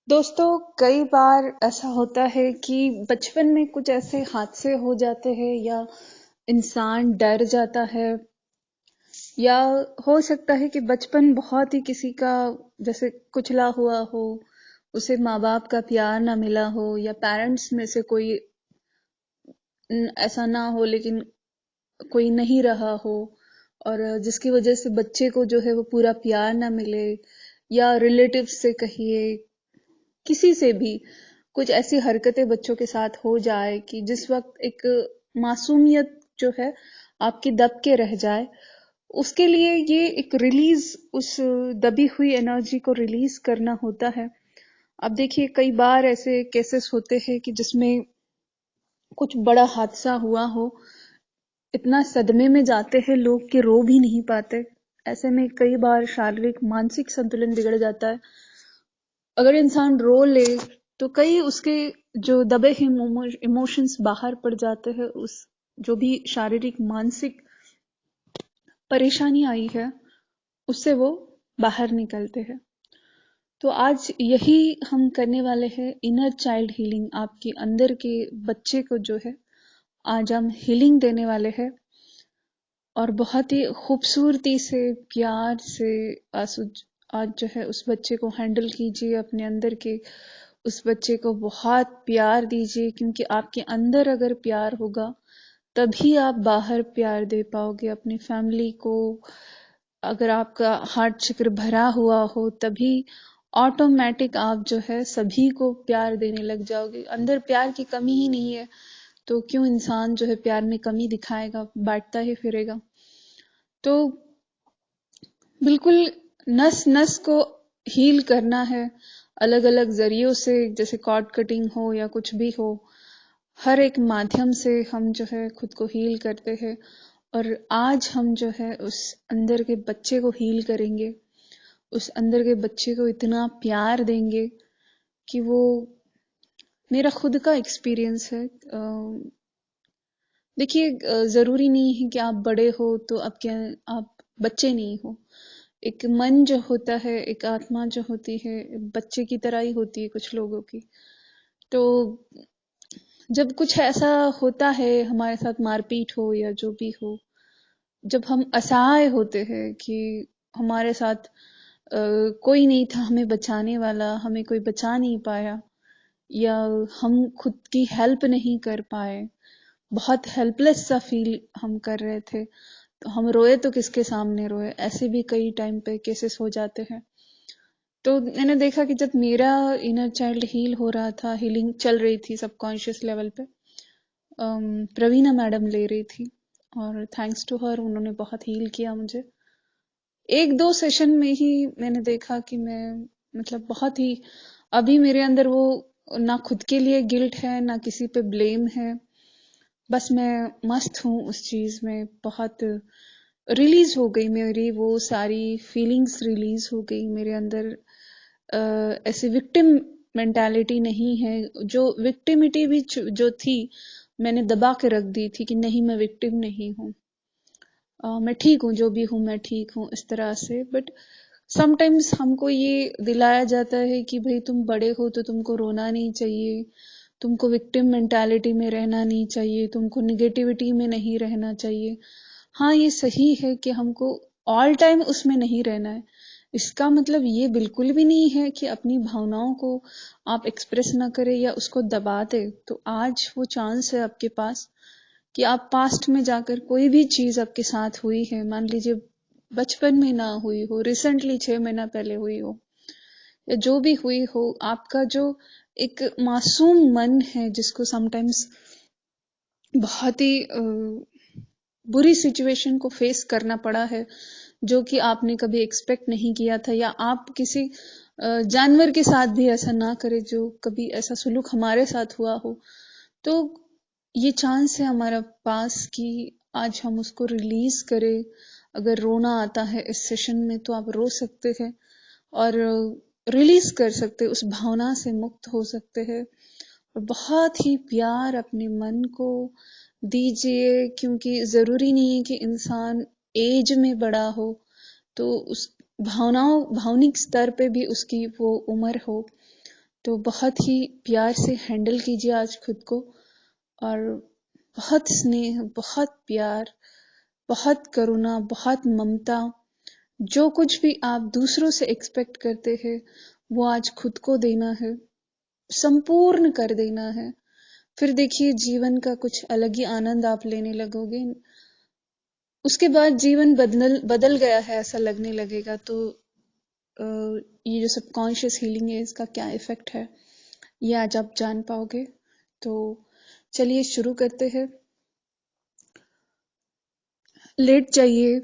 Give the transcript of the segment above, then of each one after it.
दोस्तों, कई बार ऐसा होता है कि बचपन में कुछ ऐसे हादसे हो जाते हैं या इंसान डर जाता है, या हो सकता है कि बचपन बहुत ही किसी का जैसे कुचला हुआ हो, उसे माँ बाप का प्यार ना मिला हो, या पेरेंट्स में से कोई ऐसा ना हो लेकिन कोई नहीं रहा हो, और जिसकी वजह से बच्चे को जो है वो पूरा प्यार ना मिले, या रिलेटिव से कहिए, किसी से भी कुछ ऐसी हरकतें बच्चों के साथ हो जाए कि जिस वक्त एक मासूमियत जो है आपकी दब के रह जाए, उसके लिए ये एक रिलीज, उस दबी हुई एनर्जी को रिलीज करना होता है। अब देखिए, कई बार ऐसे केसेस होते हैं कि जिसमें कुछ बड़ा हादसा हुआ हो, इतना सदमे में जाते हैं लोग कि रो भी नहीं पाते। ऐसे में कई बार शारीरिक मानसिक संतुलन बिगड़ जाता है। अगर इंसान रो ले तो कई उसके जो दबे हुए इमोशंस बाहर पड़ जाते हैं, उस जो भी शारीरिक मानसिक परेशानी आई है उससे वो बाहर निकलते हैं। तो आज यही हम करने वाले हैं, इनर चाइल्ड हीलिंग। आपके अंदर के बच्चे को जो है आज हम हीलिंग देने वाले हैं, और बहुत ही खूबसूरती से, प्यार से आज जो है उस बच्चे को हैंडल कीजिए। अपने अंदर के उस बच्चे को बहुत प्यार दीजिए, क्योंकि आपके अंदर अगर प्यार होगा तभी आप बाहर प्यार दे पाओगे अपनी फैमिली को। अगर आपका हार्ट चक्र भरा हुआ हो तभी ऑटोमेटिक आप जो है सभी को प्यार देने लग जाओगे। अंदर प्यार की कमी ही नहीं है तो क्यों इंसान जो है प्यार में कमी दिखाएगा, बांटता ही फिरेगा। तो बिल्कुल नस नस को हील करना है, अलग अलग जरियों से, जैसे कॉर्ड कटिंग हो या कुछ भी हो, हर एक माध्यम से हम जो है खुद को हील करते हैं। और आज हम जो है उस अंदर के बच्चे को हील करेंगे, उस अंदर के बच्चे को इतना प्यार देंगे कि वो, मेरा खुद का एक्सपीरियंस है। देखिए, जरूरी नहीं है कि आप बड़े हो तो आप बच्चे नहीं हो। एक मन जो होता है, एक आत्मा जो होती है, बच्चे की तरह ही होती है कुछ लोगों की। तो जब कुछ ऐसा होता है हमारे साथ, मारपीट हो या जो भी हो, जब हम असहाय होते हैं कि हमारे साथ कोई नहीं था हमें बचाने वाला, हमें कोई बचा नहीं पाया, या हम खुद की हेल्प नहीं कर पाए, बहुत हेल्पलेस सा फील हम कर रहे थे, तो हम रोए तो किसके सामने रोए। ऐसे भी कई टाइम पे केसेस हो जाते हैं। तो मैंने देखा कि जब मेरा इनर चाइल्ड हील हो रहा था, हीलिंग चल रही थी सबकॉन्शियस लेवल पे, प्रवीणा मैडम ले रही थी, और थैंक्स टू हर उन्होंने बहुत हील किया मुझे। एक दो सेशन में ही मैंने देखा कि मैं, मतलब बहुत ही, अभी मेरे अंदर वो ना खुद के लिए गिल्ट है ना किसी पे ब्लेम है, बस मैं मस्त हूँ उस चीज में। बहुत रिलीज हो गई मेरी वो सारी फीलिंग्स, रिलीज हो गई मेरे अंदर। ऐसी विक्टिम मेंटालिटी नहीं है। जो विक्टिमिटी भी जो थी, मैंने दबा के रख दी थी कि नहीं, मैं विक्टिम नहीं हूँ, मैं ठीक हूँ, जो भी हूँ मैं ठीक हूँ, इस तरह से। बट समटाइम्स हमको ये दिलाया जाता है कि भाई तुम बड़े हो तो तुमको रोना नहीं चाहिए, तुमको विक्टिम मेंटालिटी में रहना नहीं चाहिए, तुमको निगेटिविटी में नहीं रहना चाहिए। हाँ, ये सही है कि हमको ऑल टाइम उसमें नहीं रहना है। इसका मतलब ये बिल्कुल भी नहीं है कि अपनी भावनाओं को आप एक्सप्रेस ना करें या उसको दबा दे। तो आज वो चांस है आपके पास कि आप पास्ट में जाकर, कोई भी चीज आपके साथ हुई है, मान लीजिए बचपन में ना हुई हो, रिसेंटली 6 महीना पहले हुई हो, या जो भी हुई हो, आपका जो एक मासूम मन है जिसको समटाइम्स बहुत ही बुरी सिचुएशन को फेस करना पड़ा है, जो कि आपने कभी एक्सपेक्ट नहीं किया था, या आप किसी जानवर के साथ भी ऐसा ना करें जो कभी ऐसा सुलूक हमारे साथ हुआ हो। तो ये चांस है हमारा पास कि आज हम उसको रिलीज करें। अगर रोना आता है इस सेशन में तो आप रो सकते हैं, और रिलीज कर सकते हैं, उस भावना से मुक्त हो सकते हैं, और बहुत ही प्यार अपने मन को दीजिए। क्योंकि जरूरी नहीं है कि इंसान एज में बड़ा हो तो उस भावनिक स्तर पे भी उसकी वो उम्र हो। तो बहुत ही प्यार से हैंडल कीजिए आज खुद को, और बहुत स्नेह, बहुत प्यार, बहुत करुणा, बहुत ममता, जो कुछ भी आप दूसरों से एक्सपेक्ट करते हैं वो आज खुद को देना है, संपूर्ण कर देना है। फिर देखिए जीवन का कुछ अलग ही आनंद आप लेने लगोगे। उसके बाद जीवन बदल बदल गया है ऐसा लगने लगेगा। तो ये जो सबकॉन्शियस हीलिंग है इसका क्या इफेक्ट है ये आज आप जान पाओगे। तो चलिए शुरू करते हैं। लेट जाइए,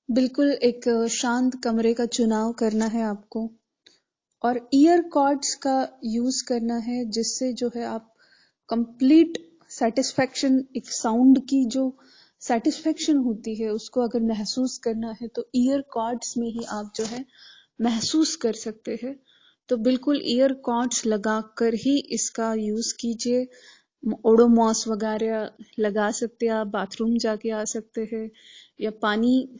बिल्कुल एक शांत कमरे का चुनाव करना है आपको, और ईयर कॉर्ड्स का यूज करना है, जिससे जो है आप कंप्लीट सेटिस्फेक्शन, एक साउंड की जो सेटिस्फेक्शन होती है उसको अगर महसूस करना है तो ईयर कॉर्ड्स में ही आप जो है महसूस कर सकते हैं। तो बिल्कुल ईयर कॉर्ड्स लगाकर ही इसका यूज कीजिए। ओडोमॉस वगैरह लगा सकते हैं आप, बाथरूम जाके आ सकते हैं, या पानी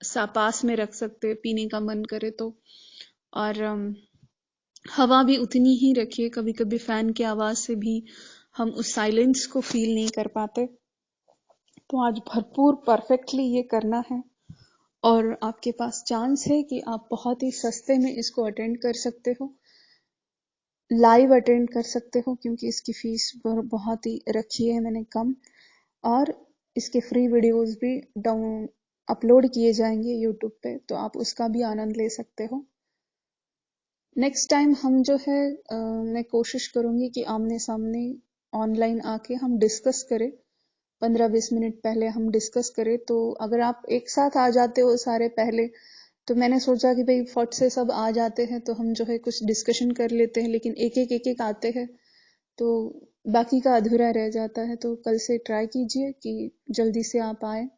सा पास में रख सकते हैं पीने का मन करे तो। और हवा भी उतनी ही रखिए, कभी कभी फैन की आवाज से भी हम उस साइलेंस को फील नहीं कर पाते। तो आज भरपूर परफेक्टली ये करना है, और आपके पास चांस है कि आप बहुत ही सस्ते में इसको अटेंड कर सकते हो, लाइव अटेंड कर सकते हो, क्योंकि इसकी फीस बहुत ही रखी है मैंने कम। और इसके फ्री वीडियोस भी डाउन अपलोड किए जाएंगे यूट्यूब पे, तो आप उसका भी आनंद ले सकते हो। नेक्स्ट टाइम हम जो है मैं कोशिश करूंगी कि आमने सामने ऑनलाइन आके हम डिस्कस करें, 15-20 मिनट पहले हम डिस्कस करें। तो अगर आप एक साथ आ जाते हो सारे पहले, तो मैंने सोचा कि भाई फट से सब आ जाते हैं तो हम जो है कुछ डिस्कशन कर लेते हैं, लेकिन एक एक आते हैं तो बाकी का अधूरा रह जाता है। तो कल से ट्राई कीजिए कि जल्दी से आप आए।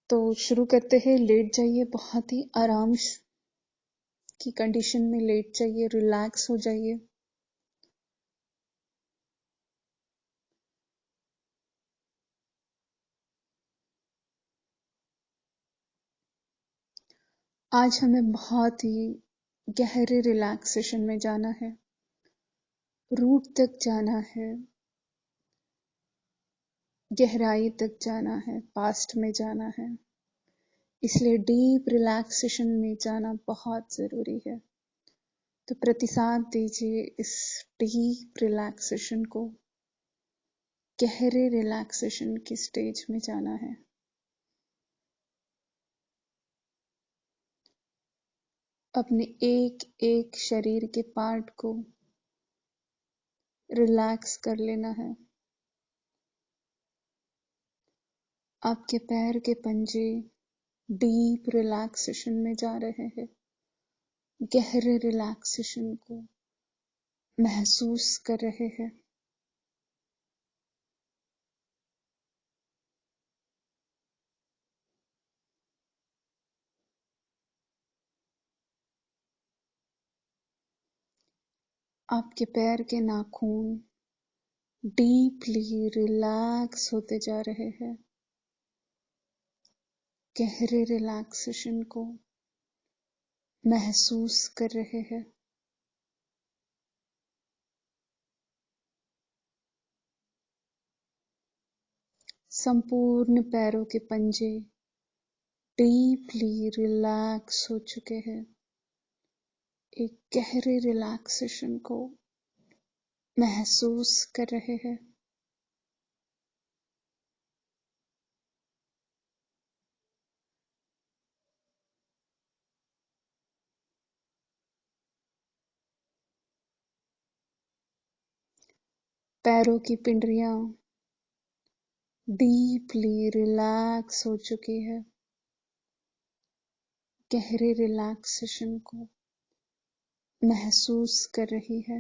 तो शुरू करते हैं। लेट जाइए, बहुत ही आराम की कंडीशन में लेट जाइए, रिलैक्स हो जाइए। आज हमें बहुत ही गहरे रिलैक्सेशन में जाना है, रूट तक जाना है, गहराई तक जाना है, पास्ट में जाना है। इसलिए डीप रिलैक्सेशन में जाना बहुत जरूरी है। तो प्रतिसाद दीजिए इस डीप रिलैक्सेशन को। गहरे रिलैक्सेशन की स्टेज में जाना है। अपने एक एक शरीर के पार्ट को रिलैक्स कर लेना है। आपके पैर के पंजे डीप रिलैक्सेशन में जा रहे हैं। गहरे रिलैक्सेशन को महसूस कर रहे हैं। आपके पैर के नाखून डीपली रिलैक्स होते जा रहे हैं। गहरे रिलैक्सेशन को महसूस कर रहे हैं। संपूर्ण पैरों के पंजे डीपली रिलैक्स हो चुके हैं। एक गहरे रिलैक्सेशन को महसूस कर रहे हैं। पैरों की पिंडलियां डीपली रिलैक्स हो चुकी है। गहरे रिलैक्सेशन को महसूस कर रही है।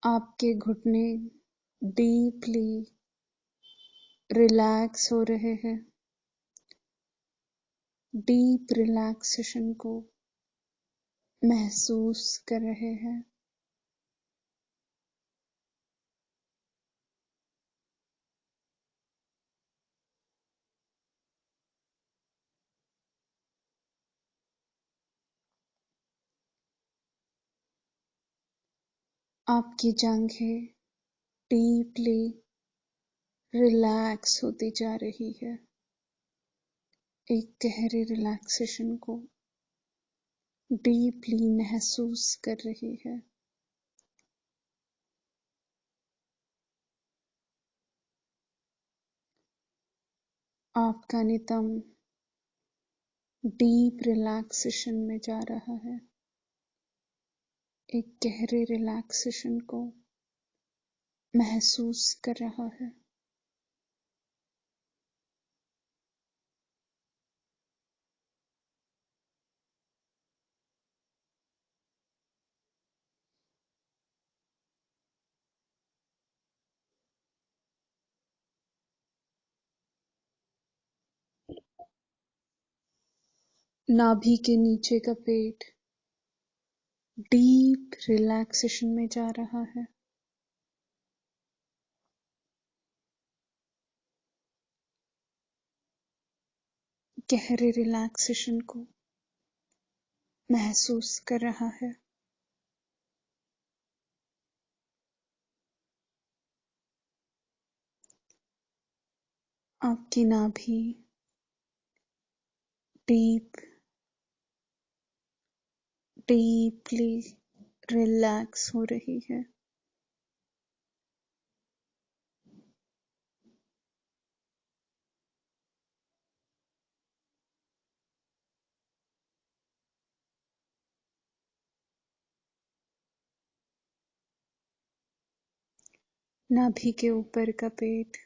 आपके घुटने डीपली रिलैक्स हो रहे हैं। डीप रिलैक्सेशन को महसूस कर रहे हैं। आपकी जांघें डीपली रिलैक्स होती जा रही है। एक गहरे रिलैक्सेशन को डीपली महसूस कर रही है। आपका नितंब डीप रिलैक्सेशन में जा रहा है। एक गहरे रिलैक्सेशन को महसूस कर रहा है। नाभि के नीचे का पेट डीप रिलैक्सेशन में जा रहा है। गहरे रिलैक्सेशन को महसूस कर रहा है। आपकी नाभि डीपली रिलैक्स हो रही है। नाभि के ऊपर का पेट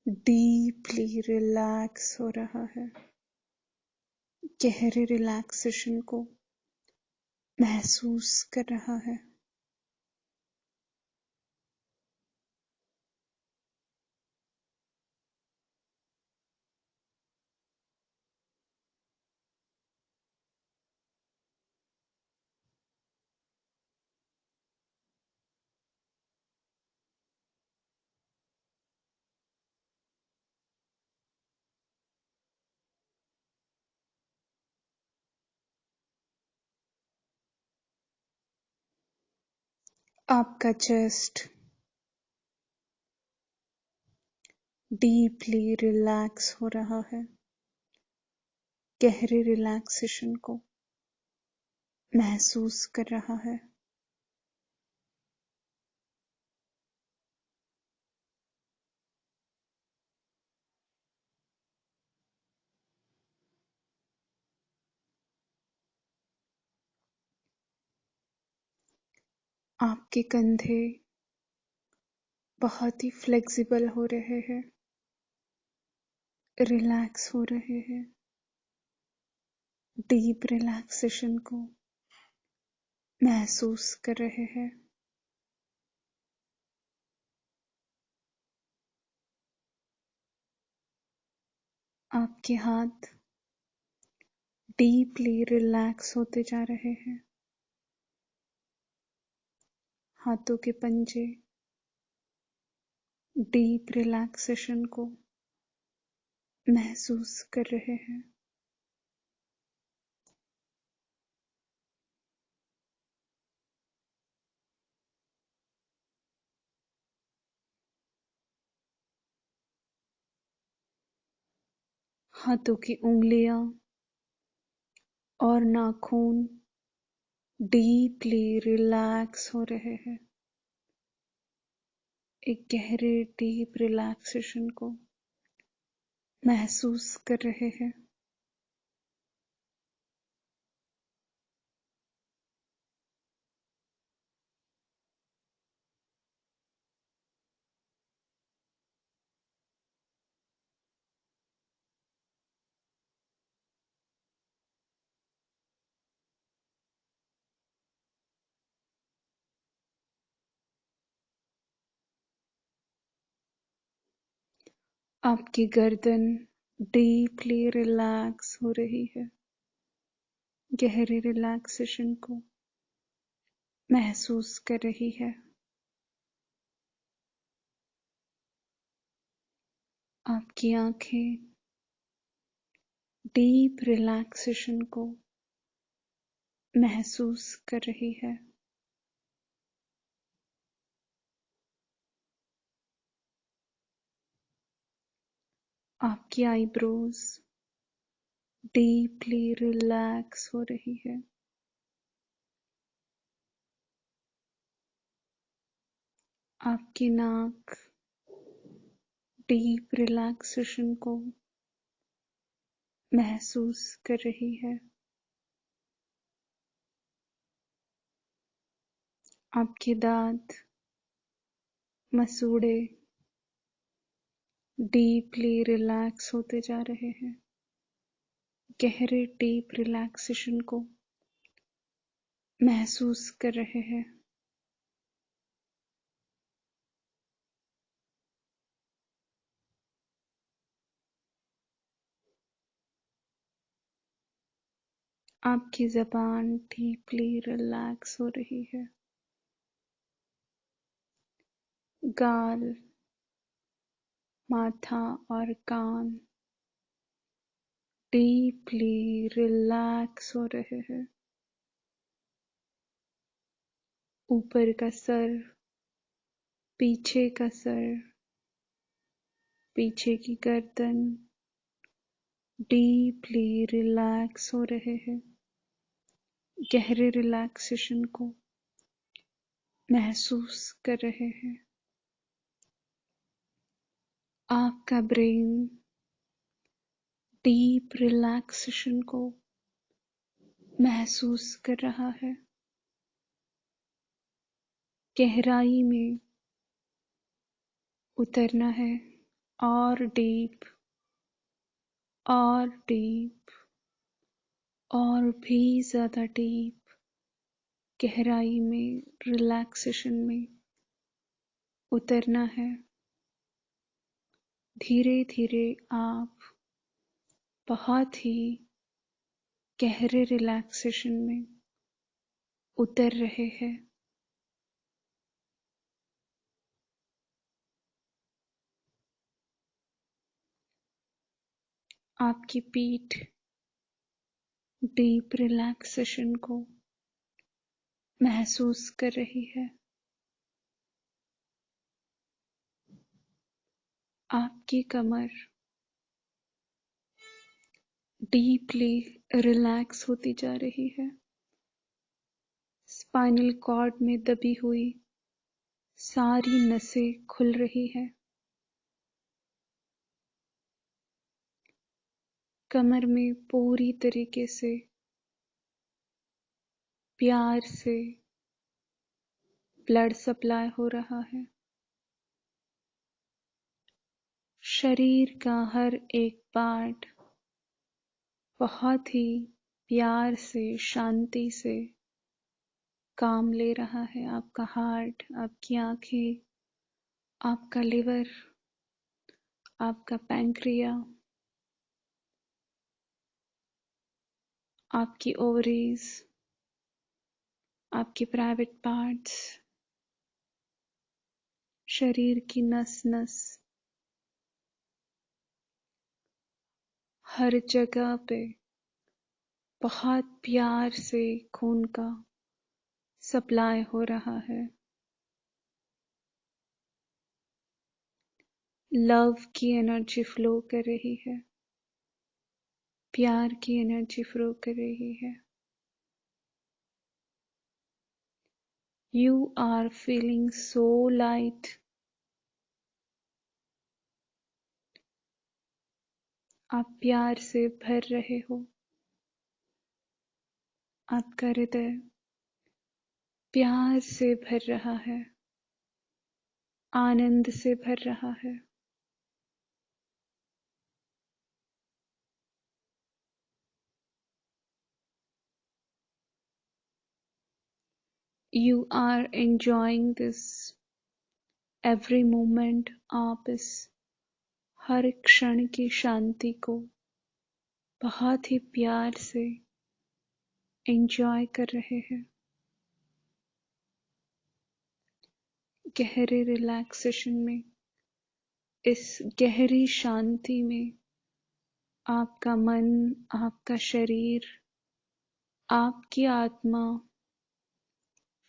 डीपली रिलैक्स हो रहा है। गहरे रिलैक्सेशन को महसूस कर रहा है। आपका चेस्ट डीपली रिलैक्स हो रहा है। गहरे रिलैक्सेशन को महसूस कर रहा है। आपके कंधे बहुत ही फ्लेक्सिबल हो रहे हैं, रिलैक्स हो रहे हैं। डीप रिलैक्सेशन को महसूस कर रहे हैं। आपके हाथ डीपली रिलैक्स होते जा रहे हैं। हाथों के पंजे डीप रिलैक्सेशन को महसूस कर रहे हैं। हाथों की उंगलियां और नाखून डीपली रिलैक्स हो रहे हैं। एक गहरे डीप रिलैक्सेशन को महसूस कर रहे हैं। आपकी गर्दन डीपली रिलैक्स हो रही है। गहरे रिलैक्सेशन को महसूस कर रही है। आपकी आंखें डीप रिलैक्सेशन को महसूस कर रही है। आपकी आईब्रोज डीपली रिलैक्स हो रही है। आपकी नाक डीप रिलैक्सेशन को महसूस कर रही है। आपके दांत मसूड़े डीपली रिलैक्स होते जा रहे हैं। गहरे डीप रिलैक्सेशन को महसूस कर रहे हैं। आपकी जबान डीपली रिलैक्स हो रही है। गाल, माथा और कान डीपली रिलैक्स हो रहे हैं। ऊपर का सर, पीछे का सर, पीछे की गर्दन डीपली रिलैक्स हो रहे हैं। गहरे रिलैक्सेशन को महसूस कर रहे हैं। आपका ब्रेन डीप रिलैक्सेशन को महसूस कर रहा है। गहराई में उतरना है और डीप और डीप और भी ज्यादा डीप गहराई में रिलैक्सेशन में उतरना है। धीरे धीरे आप बहुत ही गहरे रिलैक्सेशन में उतर रहे हैं। आपकी पीठ डीप रिलैक्सेशन को महसूस कर रही है। आपकी कमर डीपली रिलैक्स होती जा रही है। स्पाइनल कॉर्ड में दबी हुई सारी नसें खुल रही है। कमर में पूरी तरीके से प्यार से ब्लड सप्लाई हो रहा है। शरीर का हर एक पार्ट बहुत ही प्यार से, शांति से काम ले रहा है। आपका हार्ट, आपकी आंखें, आपका लिवर, आपका पैंक्रिया, आपकी ओवरीज, आपके प्राइवेट पार्ट्स, शरीर की नस नस, हर जगह पे बहुत प्यार से खून का सप्लाई हो रहा है। लव की एनर्जी फ्लो कर रही है। प्यार की एनर्जी फ्लो कर रही है। You are feeling so light. आप प्यार से भर रहे हो। आपका हृदय प्यार से भर रहा है, आनंद से भर रहा है। You are enjoying this every moment। आप इस हर क्षण की शांति को बहुत ही प्यार से एंजॉय कर रहे हैं। गहरे रिलैक्सेशन में, इस गहरी शांति में आपका मन, आपका शरीर, आपकी आत्मा,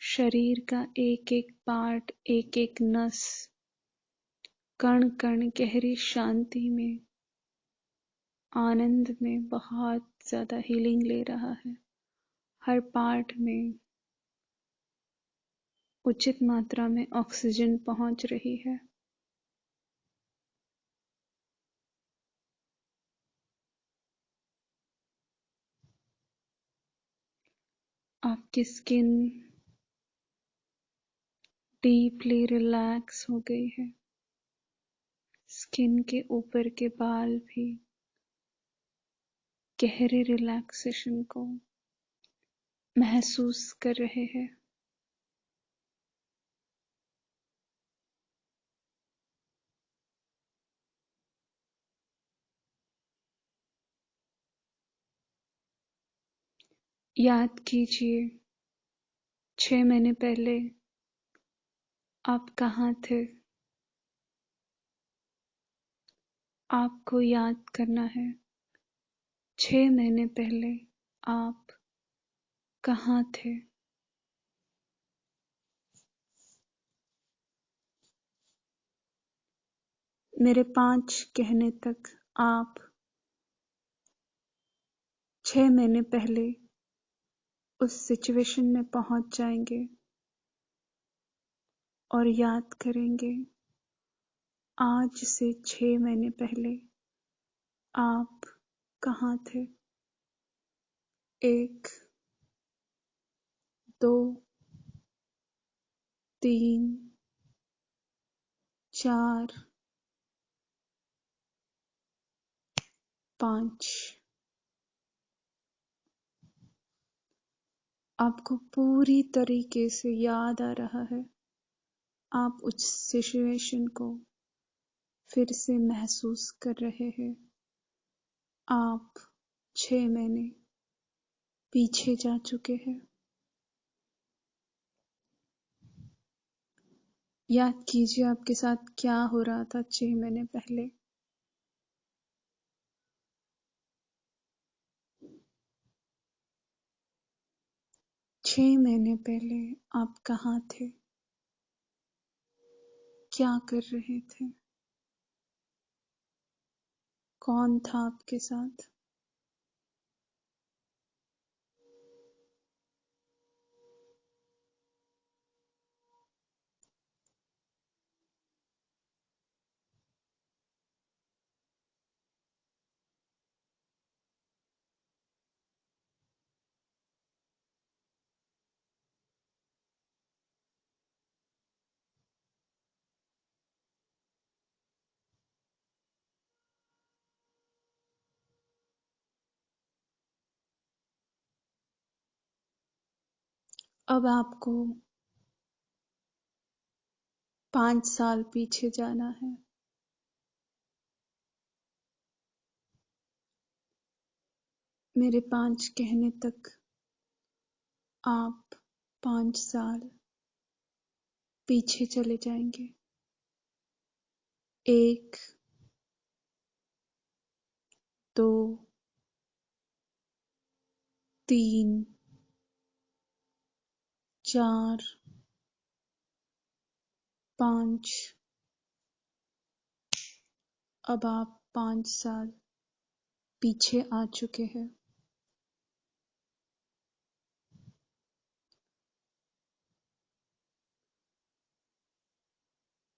शरीर का एक एक पार्ट, एक एक नस, कण कण गहरी शांति में, आनंद में बहुत ज्यादा हीलिंग ले रहा है। हर पार्ट में उचित मात्रा में ऑक्सीजन पहुंच रही है। आपकी स्किन डीपली रिलैक्स हो गई है। स्किन के ऊपर के बाल भी गहरे रिलैक्सेशन को महसूस कर रहे हैं। याद कीजिए 6 महीने पहले आप कहाँ थे। आपको याद करना है 6 महीने पहले आप कहाँ थे। मेरे 5 कहने तक आप 6 महीने पहले उस सिचुएशन में पहुंच जाएंगे और याद करेंगे आज से 6 महीने पहले आप कहाँ थे। 1, 2, 3, 4, 5। आपको पूरी तरीके से याद आ रहा है। आप उस सिचुएशन को फिर से महसूस कर रहे हैं। आप 6 महीने पीछे जा चुके हैं। याद कीजिए आपके साथ क्या हो रहा था 6 महीने पहले। छह महीने पहले आप कहाँ थे, क्या कर रहे थे, कौन था आपके साथ। अब आपको 5 साल पीछे जाना है। मेरे 5 कहने तक आप 5 साल पीछे चले जाएंगे। 1, 2, 3, 4, 5। अब आप 5 साल पीछे आ चुके हैं।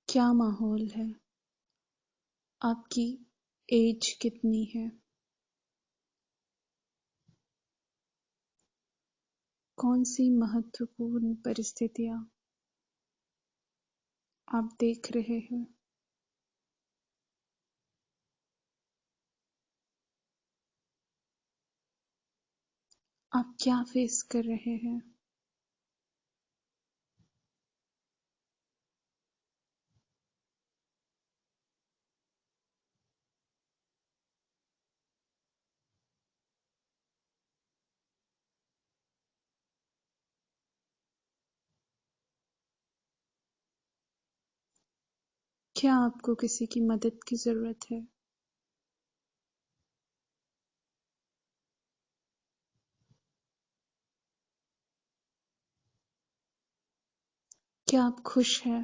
क्या माहौल है, आपकी एज कितनी है, कौन सी महत्वपूर्ण परिस्थितियां आप देख रहे हैं। आप क्या फेस कर रहे हैं। क्या आपको किसी की मदद की जरूरत है? क्या आप खुश हैं?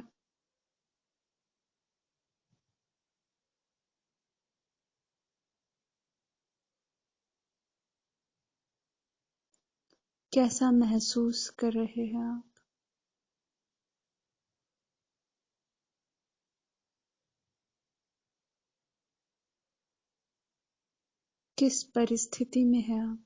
कैसा महसूस कर रहे हैं आप? किस परिस्थिति में हैं आप?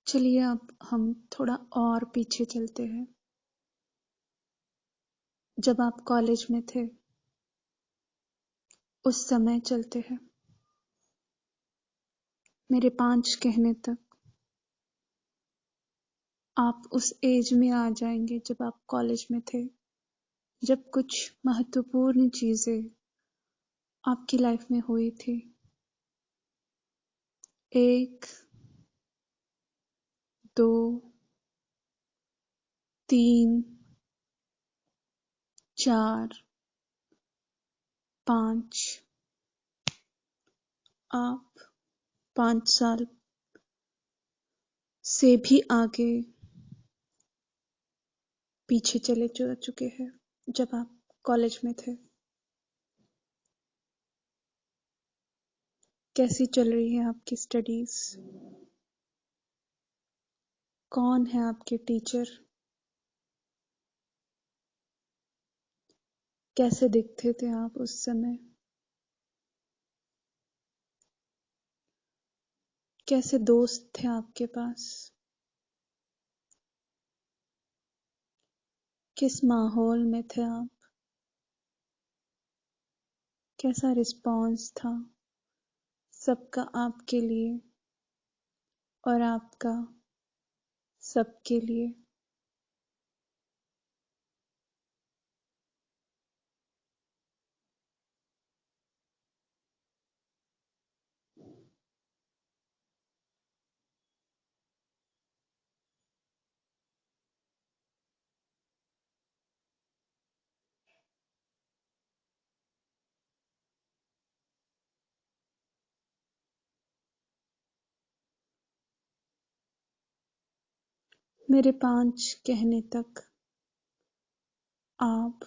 चलिए अब हम थोड़ा और पीछे चलते हैं। जब आप कॉलेज में थे उस समय चलते हैं, मेरे 5 कहने तक। आप उस एज में आ जाएंगे जब आप कॉलेज में थे, जब कुछ महत्वपूर्ण चीजें आपकी लाइफ में हुई थी। 1, 2, 3, 4, 5। आप 5 साल से भी आगे पीछे चले जा चुके हैं जब आप कॉलेज में थे। कैसी चल रही है आपकी स्टडीज? कौन है आपके टीचर? कैसे दिखते थे आप उस समय? कैसे दोस्त थे आपके पास? किस माहौल में थे आप? कैसा रिस्पॉन्स था सबका आपके लिए और आपका सबके लिए? मेरे 5 कहने तक आप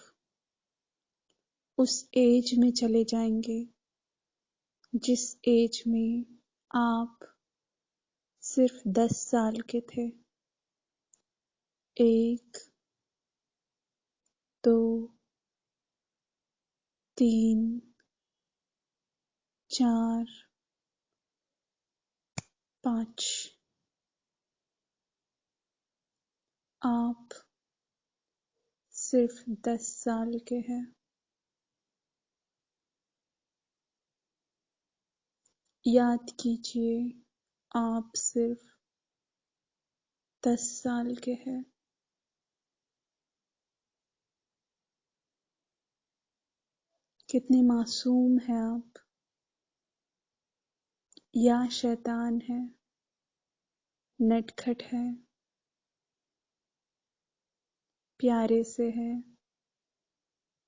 उस एज में चले जाएंगे जिस एज में आप सिर्फ 10 साल के थे। 1, 2, 3, 4, 5। आप सिर्फ 10 साल के हैं। याद कीजिए, आप सिर्फ 10 साल के हैं। कितने मासूम हैं आप, या शैतान है, नटखट है, प्यारे से है,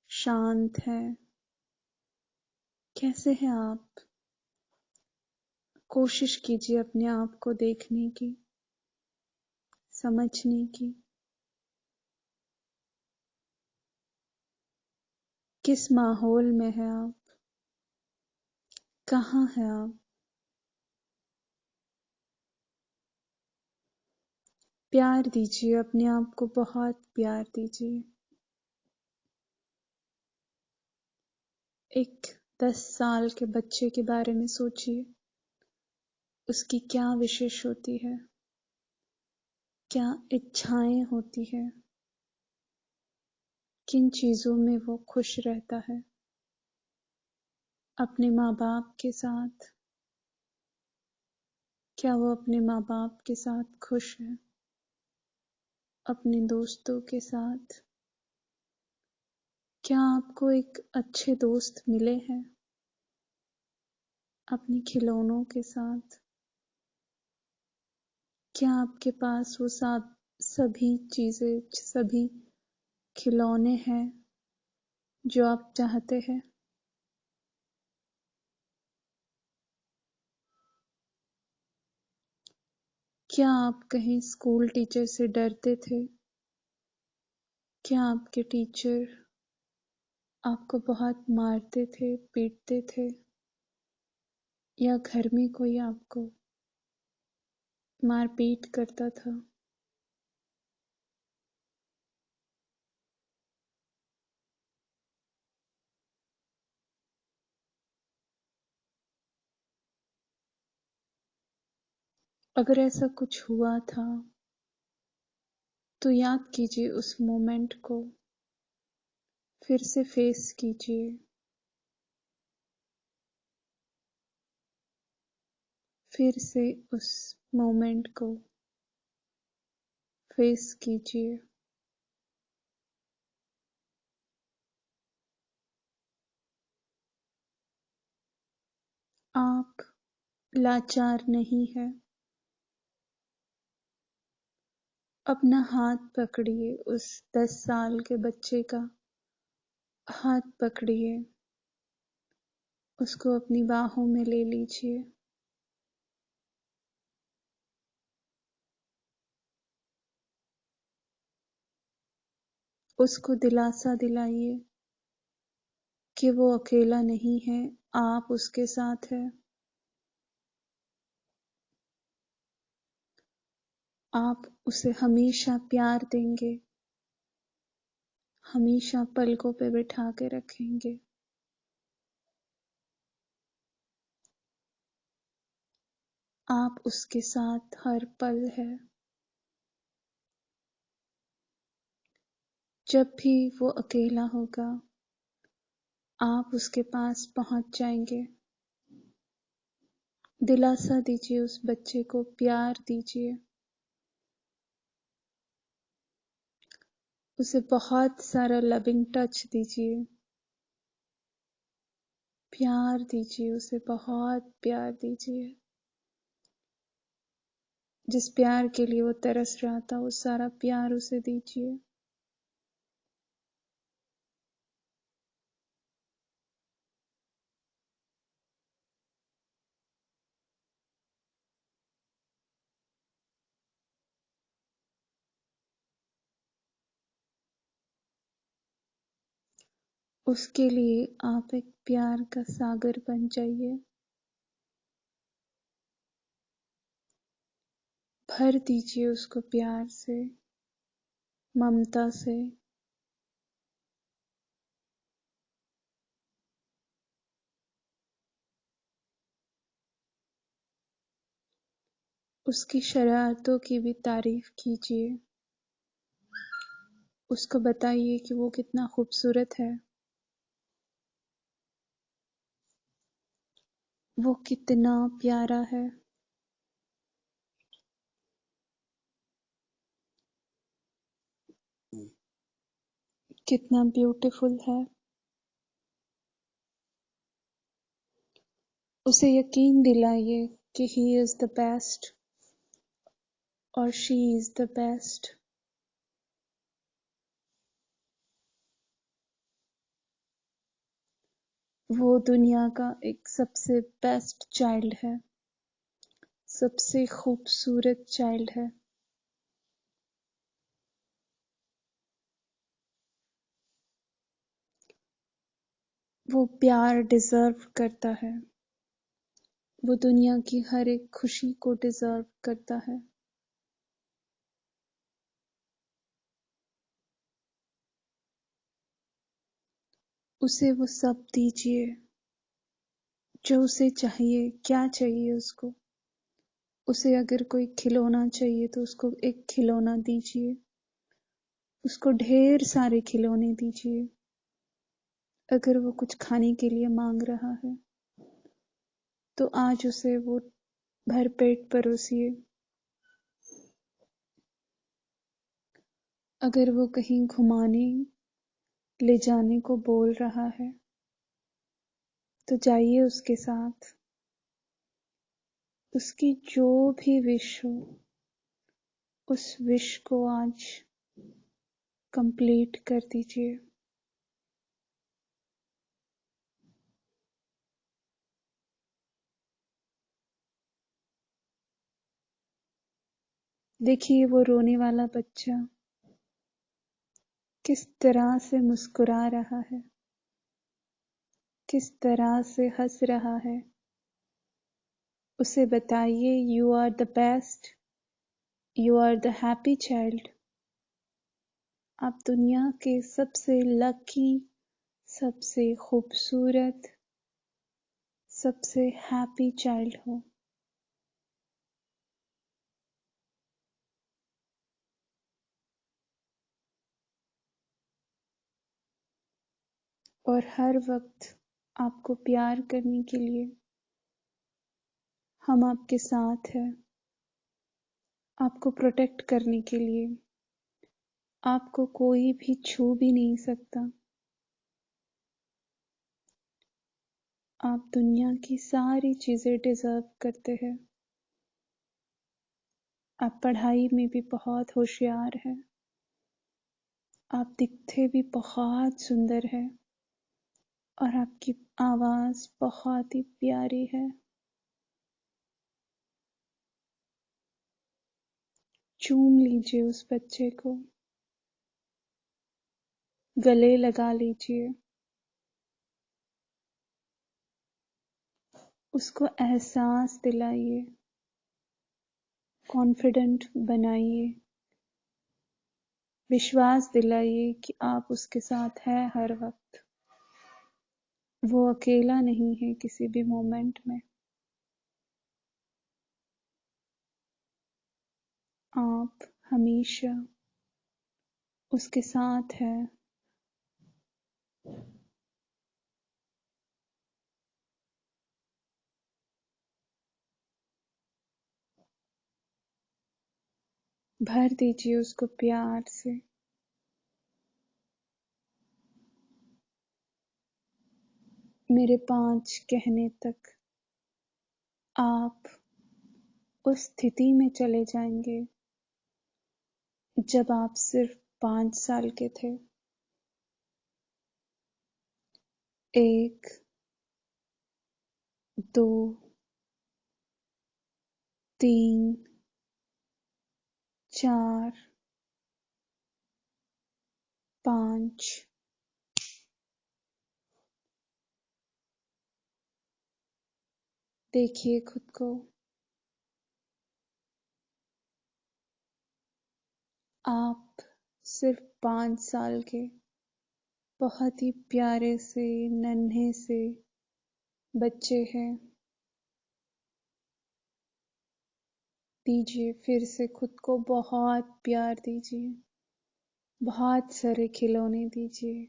शांत है। कैसे हैं आप? कोशिश कीजिए अपने आप को देखने की, समझने की। किस माहौल में हैं आप? कहाँ हैं आप? प्यार दीजिए, अपने आप को बहुत प्यार दीजिए। एक 10 साल के बच्चे के बारे में सोचिए, उसकी क्या विशेष होती है, क्या इच्छाएं होती है, किन चीजों में वो खुश रहता है। अपने माँ बाप के साथ, क्या वो अपने माँ बाप के साथ खुश है? अपने दोस्तों के साथ, क्या आपको एक अच्छे दोस्त मिले हैं? अपने खिलौनों के साथ, क्या आपके पास वो सभी चीजें, सभी खिलौने हैं जो आप चाहते हैं? क्या आप कहीं स्कूल टीचर से डरते थे? क्या आपके टीचर आपको बहुत मारते थे, पीटते थे, या घर में कोई आपको मारपीट करता था? अगर ऐसा कुछ हुआ था तो याद कीजिए उस मोमेंट को, फिर से फेस कीजिए, फिर से उस मोमेंट को फेस कीजिए। आप लाचार नहीं है। अपना हाथ पकड़िए, उस 10 साल के बच्चे का हाथ पकड़िए, उसको अपनी बाहों में ले लीजिए। उसको दिलासा दिलाइए कि वो अकेला नहीं है, आप उसके साथ हैं। आप उसे हमेशा प्यार देंगे, हमेशा पलकों पे बिठा के रखेंगे। आप उसके साथ हर पल है। जब भी वो अकेला होगा, आप उसके पास पहुंच जाएंगे। दिलासा दीजिए, उस बच्चे को प्यार दीजिए, उसे बहुत सारा लविंग टच दीजिए, प्यार दीजिए, उसे बहुत प्यार दीजिए। जिस प्यार के लिए वो तरस रहा था, वो सारा प्यार उसे दीजिए। उसके लिए आप एक प्यार का सागर बन जाइए। भर दीजिए उसको प्यार से, ममता से। उसकी शरारतों की भी तारीफ कीजिए। उसको बताइए कि वो कितना खूबसूरत है, वो कितना प्यारा है, कितना ब्यूटीफुल है। उसे यकीन दिलाइए कि ही इज द बेस्ट और शी इज द बेस्ट। वो दुनिया का एक सबसे बेस्ट चाइल्ड है, सबसे खूबसूरत चाइल्ड है। वो प्यार डिजर्व करता है, वो दुनिया की हर एक खुशी को डिजर्व करता है। उसे वो सब दीजिए जो उसे चाहिए। क्या चाहिए उसको? उसे अगर कोई खिलौना चाहिए तो उसको एक खिलौना दीजिए। उसको ढेर सारे खिलौने दीजिए। अगर वो कुछ खाने के लिए मांग रहा है तो आज उसे वो भरपेट परोसिए। अगर वो कहीं घुमाने ले जाने को बोल रहा है तो जाइए उसके साथ। उसकी जो भी विश हो उस विश को आज कंप्लीट कर दीजिए। देखिए वो रोने वाला बच्चा किस तरह से मुस्कुरा रहा है, किस तरह से हंस रहा है। उसे बताइए you are the best, you are the happy child. आप दुनिया के सबसे लकी, सबसे खूबसूरत, सबसे हैप्पी चाइल्ड हो। और हर वक्त आपको प्यार करने के लिए हम आपके साथ हैं। आपको प्रोटेक्ट करने के लिए आपको कोई भी छू भी नहीं सकता। आप दुनिया की सारी चीजें डिजर्व करते हैं। आप पढ़ाई में भी बहुत होशियार हैं। आप दिखते भी बहुत सुंदर हैं और आपकी आवाज बहुत ही प्यारी है। चूम लीजिए उस बच्चे को, गले लगा लीजिए। उसको एहसास दिलाइए, कॉन्फिडेंट बनाइए, विश्वास दिलाइए कि आप उसके साथ हैं हर वक्त। वो अकेला नहीं है किसी भी मोमेंट में। आप हमेशा उसके साथ हैं। भर दीजिए उसको प्यार से। मेरे 5 कहने तक आप उस स्थिति में चले जाएंगे जब आप सिर्फ 5 साल के थे। 1, 2, 3, 4, 5। देखिए खुद को। आप सिर्फ 5 साल के बहुत ही प्यारे से नन्हे से बच्चे हैं। दीजिए फिर से खुद को बहुत प्यार दीजिए। बहुत सारे खिलौने दीजिए।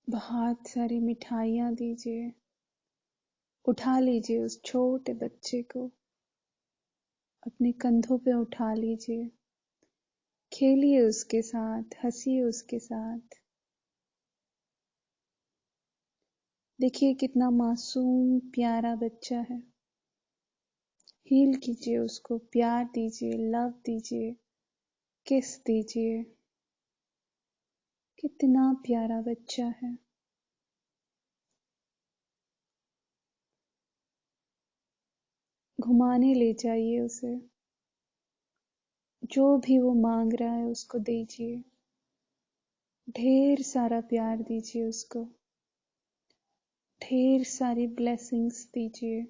बहुत सारी मिठाइयाँ दीजिए। उठा लीजिए उस छोटे बच्चे को, अपने कंधों पे उठा लीजिए। खेलिए उसके साथ, हंसिए उसके साथ। देखिए कितना मासूम प्यारा बच्चा है। हील कीजिए उसको, प्यार दीजिए, लव दीजिए, किस दीजिए। कितना प्यारा बच्चा है। घुमाने ले जाइए उसे। जो भी वो मांग रहा है उसको दीजिए। ढेर सारा प्यार दीजिए उसको। ढेर सारी ब्लेसिंग्स दीजिए।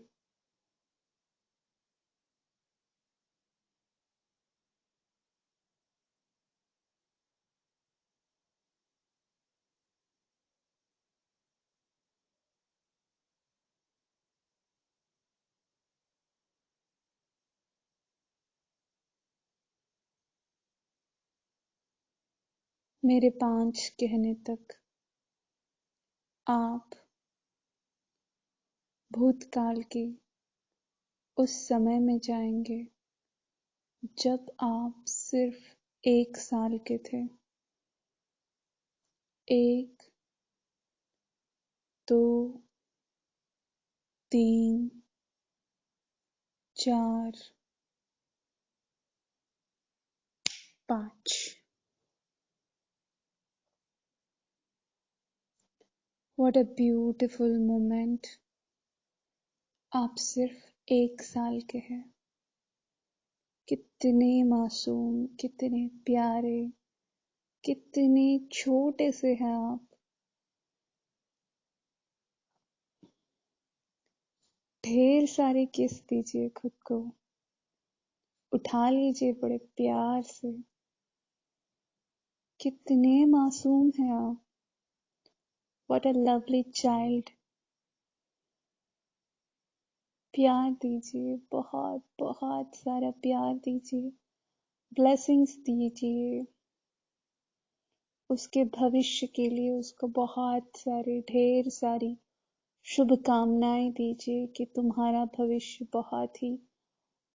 मेरे 5 कहने तक आप भूतकाल के उस समय में जाएंगे जब आप सिर्फ 1 साल के थे। 1, 2, 3, 4, 5। What a beautiful moment। आप सिर्फ 1 साल के हैं। कितने मासूम, कितने प्यारे, कितने छोटे से हैं आप। ढेर सारे किस दीजिए खुद को, उठा लीजिए बड़े प्यार से। कितने मासूम हैं आप। What a lovely child। प्यार दीजिए, बहुत बहुत सारा प्यार दीजिए, ब्लेसिंग्स दीजिए। उसके भविष्य के लिए उसको बहुत सारे, ढेर सारी शुभकामनाएं दीजिए कि तुम्हारा भविष्य बहुत ही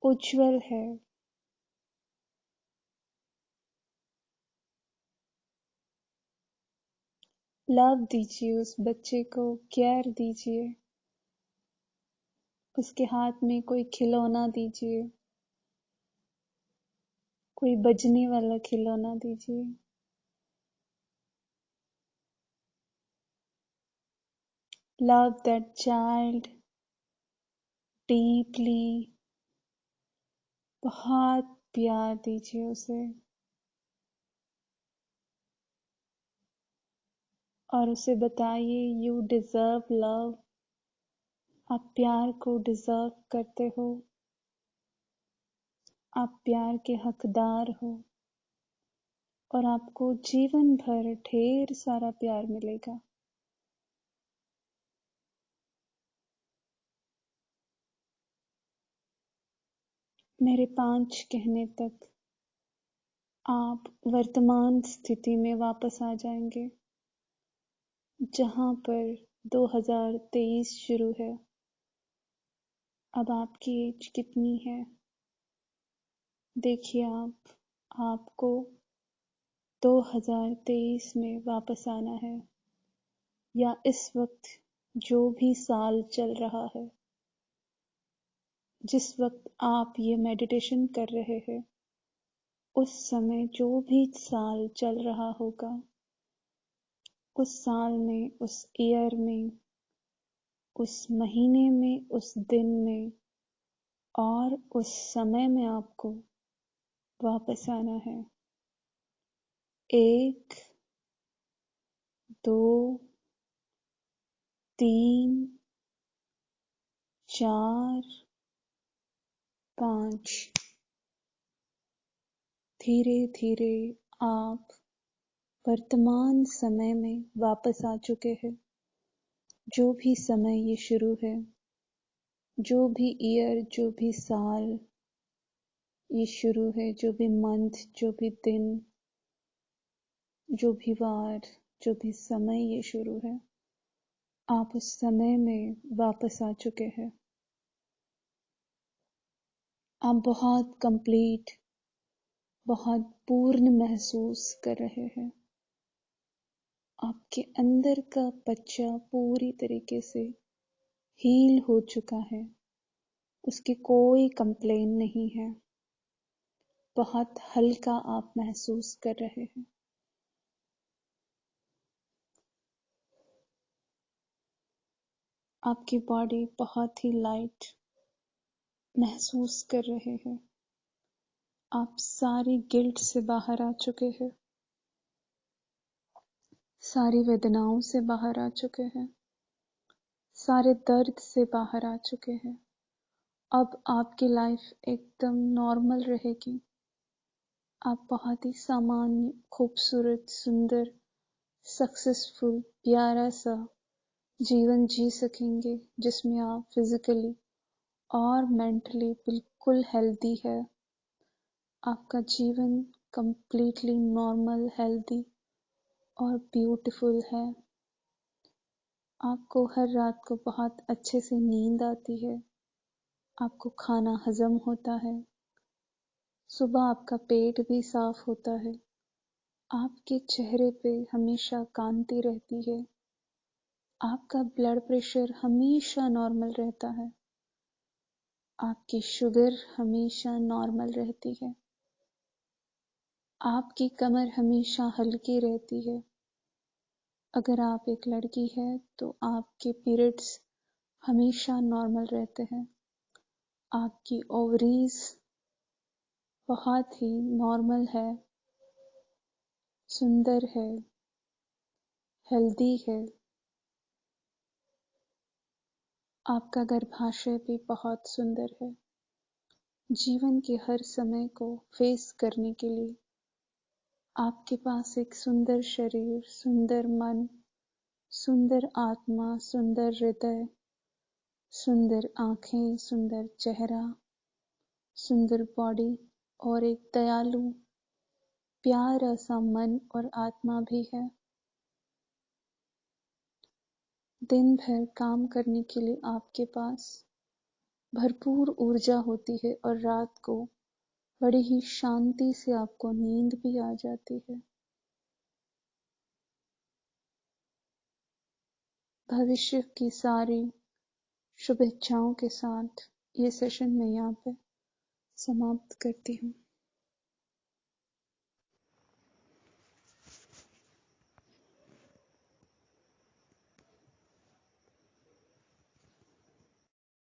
उज्जवल है। लव दीजिए उस बच्चे को, केयर दीजिए। उसके हाथ में कोई खिलौना दीजिए, कोई बजने वाला खिलौना दीजिए। Love that child deeply. बहुत प्यार दीजिए उसे और उसे बताइए यू डिजर्व लव। आप प्यार को डिजर्व करते हो। आप प्यार के हकदार हो और आपको जीवन भर ढेर सारा प्यार मिलेगा। मेरे 5 कहने तक आप वर्तमान स्थिति में वापस आ जाएंगे जहां पर 2023 शुरू है। अब आपकी एज कितनी है? देखिए आपको 2023 में वापस आना है, या इस वक्त जो भी साल चल रहा है, जिस वक्त आप ये मेडिटेशन कर रहे हैं, उस समय जो भी साल चल रहा होगा, उस साल में, उस ईयर में, उस महीने में, उस दिन में और उस समय में आपको वापस आना है। 1, 2, 3, 4, 5। धीरे धीरे आप वर्तमान समय में वापस आ चुके हैं। जो भी समय ये शुरू है, जो भी ईयर, जो भी साल ये शुरू है, जो भी मंथ, जो भी दिन, जो भी वार, जो भी समय ये शुरू है, आप उस समय में वापस आ चुके हैं। आप बहुत कंप्लीट, बहुत पूर्ण महसूस कर रहे हैं। आपके अंदर का बच्चा पूरी तरीके से हील हो चुका है। उसकी कोई कंप्लेन नहीं है। बहुत हल्का आप महसूस कर रहे हैं। आपकी बॉडी बहुत ही लाइट महसूस कर रहे हैं। आप सारी गिल्ट से बाहर आ चुके हैं। सारी वेदनाओं से बाहर आ चुके हैं। सारे दर्द से बाहर आ चुके हैं। अब आपकी लाइफ एकदम नॉर्मल रहेगी। आप बहुत ही सामान्य, खूबसूरत, सुंदर, सक्सेसफुल, प्यारा सा जीवन जी सकेंगे, जिसमें आप फिजिकली और मेंटली बिल्कुल हेल्दी है। आपका जीवन कंप्लीटली नॉर्मल, हेल्दी और ब्यूटीफुल है। आपको हर रात को बहुत अच्छे से नींद आती है, आपको खाना हजम होता है, सुबह आपका पेट भी साफ होता है, आपके चेहरे पे हमेशा कांति रहती है, आपका ब्लड प्रेशर हमेशा नॉर्मल रहता है, आपकी शुगर हमेशा नॉर्मल रहती है, आपकी कमर हमेशा हल्की रहती है। अगर आप एक लड़की है तो आपके पीरियड्स हमेशा नॉर्मल रहते हैं, आपकी ओवरीज बहुत ही नॉर्मल है, सुंदर है, हेल्दी है, आपका गर्भाशय भी बहुत सुंदर है। जीवन के हर समय को फेस करने के लिए आपके पास एक सुंदर शरीर, सुंदर मन, सुंदर आत्मा, सुंदर हृदय, सुंदर आंखें, सुंदर चेहरा, सुंदर बॉडी और एक दयालु प्यारा सा मन और आत्मा भी है। दिन भर काम करने के लिए आपके पास भरपूर ऊर्जा होती है और रात को बड़ी ही शांति से आपको नींद भी आ जाती है। भविष्य की सारी शुभेच्छाओं के साथ ये सेशन मैं यहाँ पे समाप्त करती हूँ।